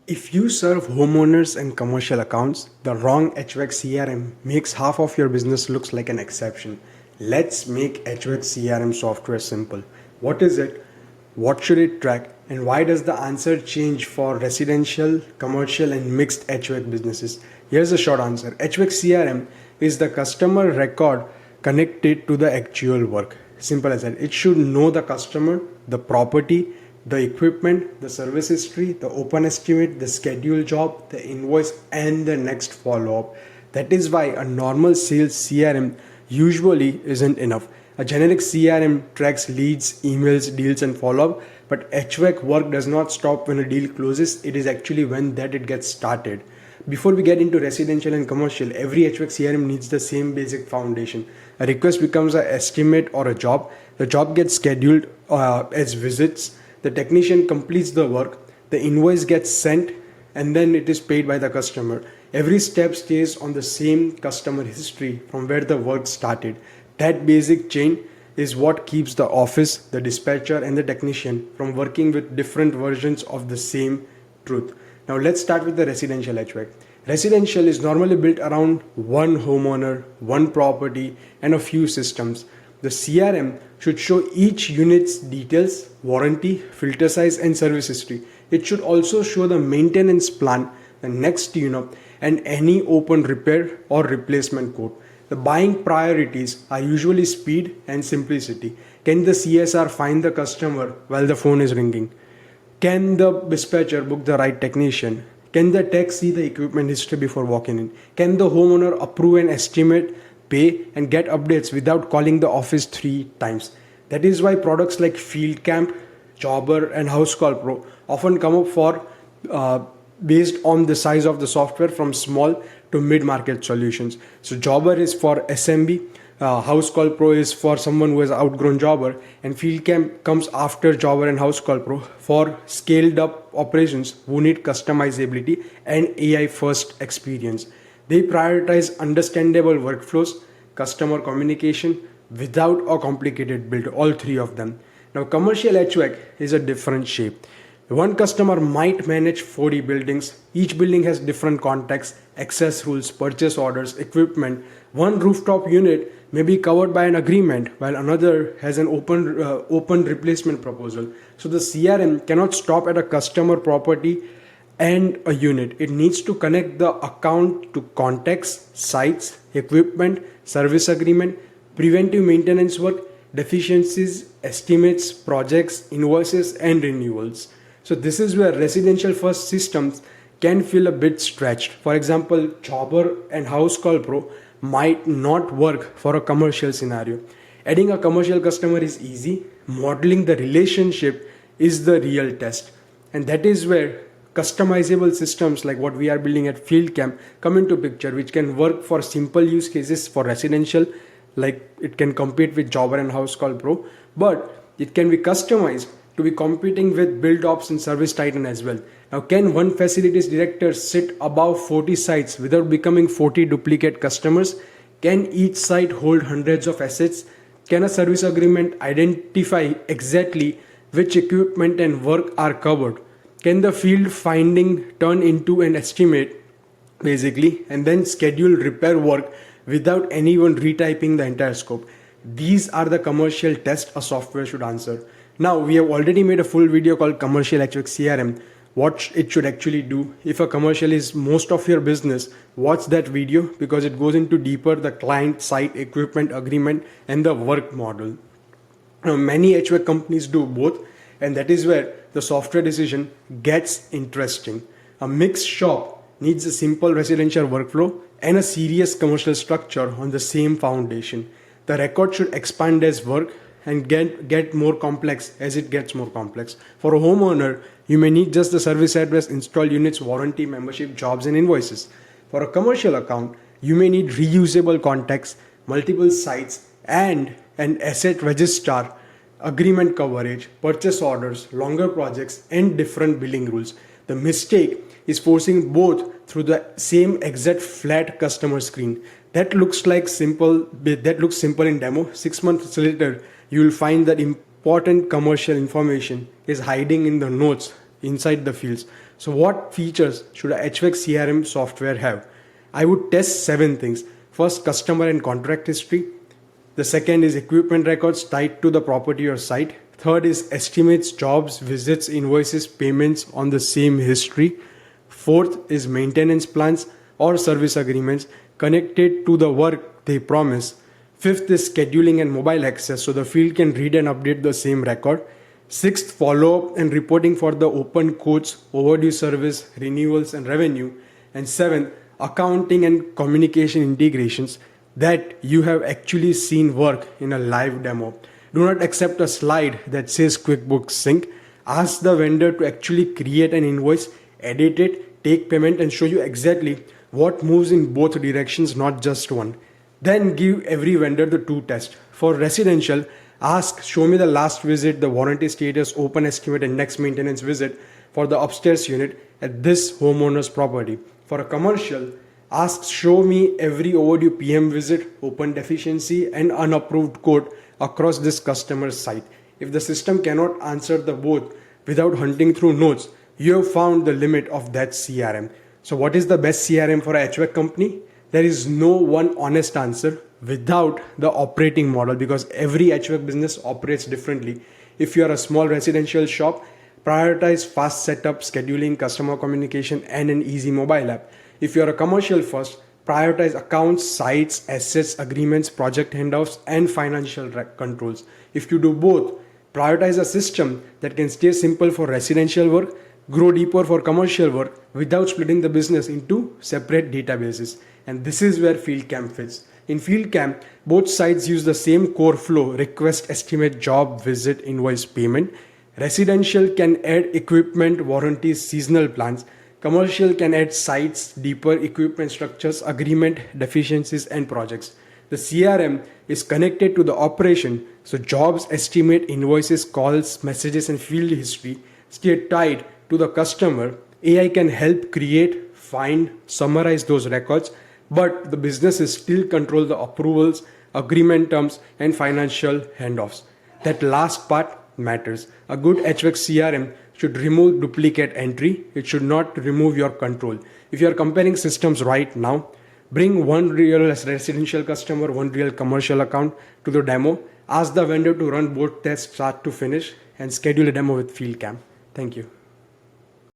If you serve homeowners and commercial accounts, the wrong HVAC CRM makes half of your business looks like an exception. Let's make HVAC CRM software simple. What is it? What should it track? And why does the answer change for residential, commercial and mixed HVAC businesses? Here's the short answer. HVAC CRM is the customer record connected to the actual work. Simple as that. It should know the customer, the property, the equipment, the service history, the open estimate, the scheduled job, the invoice, and the next follow up. That is why a normal sales CRM usually isn't enough. A generic CRM tracks leads, emails, deals, and follow up, but HVAC work does not stop when a deal closes, it is actually when that it gets started. Before we get into residential and commercial, every HVAC CRM needs the same basic foundation. A request becomes an estimate or a job. The job gets scheduled as visits. The technician completes the work. The invoice gets sent and then it is paid by the customer. Every step stays on the same customer history from where the work started. That basic chain is what keeps the office, the dispatcher, and the technician from working with different versions of the same truth. Now let's start with the residential HVAC. Residential is normally built around one homeowner, one property, and a few systems. The CRM should show each unit's details, warranty, filter size, and service history. It should also show the maintenance plan, the next tune-up, and any open repair or replacement quote. The buying priorities are usually speed and simplicity. Can the CSR find the customer while the phone is ringing? Can the dispatcher book the right technician? Can the tech see the equipment history before walking in? Can the homeowner approve an estimate, pay, and get updates without calling the office 3 times? That is why products like FieldCamp, Jobber, and House Call Pro often come up for based on the size of the software from small to mid-market solutions. So Jobber is for SMB, House Call Pro is for someone who has outgrown Jobber, and FieldCamp comes after Jobber and House Call Pro for scaled up operations who need customizability and AI first experience. They prioritize understandable workflows, customer communication without a complicated build, all three of them. Now commercial HVAC is a different shape. One customer might manage 40 buildings. Each building has different contexts, access rules, purchase orders, equipment. One rooftop unit may be covered by an agreement while another has an open replacement proposal. So the CRM cannot stop at a customer property and a unit. It needs to connect the account to context, sites, equipment, service agreement, preventive maintenance work, deficiencies, estimates, projects, invoices, and renewals. So this is where residential first systems can feel a bit stretched. For example, Jobber and House Call Pro might not work for a commercial scenario. Adding a commercial customer is easy. Modeling the relationship is the real test. And that is where customizable systems like what we are building at FieldCamp come into picture, which can work for simple use cases for residential, like it can compete with Jobber and House Call Pro, but it can be customized to be competing with Build Ops and Service Titan as well. Now, can one facilities director sit above 40 sites without becoming 40 duplicate customers? Can each site hold hundreds of assets? Can a service agreement identify exactly which equipment and work are covered? Can the field finding turn into an estimate basically and then schedule repair work without anyone retyping the entire scope? These are the commercial tests a software should answer. Now, we have already made a full video called Commercial HVAC CRM, what it should actually do. If a commercial is most of your business, watch that video because it goes into deeper the client, site, equipment, agreement, and the work model. Now, many HVAC companies do both, and that is where the software decision gets interesting. A mixed shop needs a simple residential workflow and a serious commercial structure on the same foundation. The record should expand as work and get more complex as it gets more complex. For a homeowner, you may need just the service address, install units, warranty, membership, jobs, and invoices. For a commercial account, you may need reusable contacts, multiple sites, and an asset registrar, agreement coverage, purchase orders, longer projects, and different billing rules. The mistake is forcing both through the same exact flat customer screen. That looks simple in demo. 6 months later, you will find that important commercial information is hiding in the notes inside the fields. So what features should a HVAC CRM software have? I would test 7 things. First, customer and contract history. The second is equipment records tied to the property or site. Third is estimates, jobs, visits, invoices, payments on the same history. Fourth is maintenance plans or service agreements connected to the work they promise. Fifth is scheduling and mobile access so the field can read and update the same record. Sixth, follow-up and reporting for the open quotes, overdue service, renewals and revenue. And seventh, accounting and communication integrations that you have actually seen work in a live demo. Do not accept a slide that says QuickBooks Sync. Ask the vendor to actually create an invoice, edit it, take payment and show you exactly what moves in both directions, not just one. Then give every vendor the 2 test. For residential, ask, show me the last visit, the warranty status, open estimate and next maintenance visit for the upstairs unit at this homeowner's property. For a commercial, ask, show me every overdue PM visit, open deficiency and unapproved quote across this customer's site. If the system cannot answer the both without hunting through notes, you have found the limit of that CRM. So what is the best CRM for a HVAC company? There is no one honest answer without the operating model because every HVAC business operates differently. If you are a small residential shop, prioritize fast setup, scheduling, customer communication and an easy mobile app. If you are a commercial first, prioritize accounts, sites, assets, agreements, project handoffs and financial controls. If you do both, prioritize a system that can stay simple for residential work, grow deeper for commercial work without splitting the business into separate databases. And this is where FieldCamp fits. In FieldCamp, both sides use the same core flow: request, estimate, job, visit, invoice, payment. Residential can add equipment, warranties, seasonal plans. Commercial can add sites, deeper equipment structures, agreement, deficiencies, and projects. The CRM is connected to the operation, so jobs, estimate, invoices, calls, messages, and field history stay tied to the customer. AI can help create, find, summarize those records, but the businesses still control the approvals, agreement terms, and financial handoffs. That last part matters. A good HVAC CRM should remove duplicate entry. It should not remove your control. If you are comparing systems right now, bring one real residential customer, one real commercial account to the demo. Ask the vendor to run both tests start to finish and schedule a demo with FieldCamp. Thank you.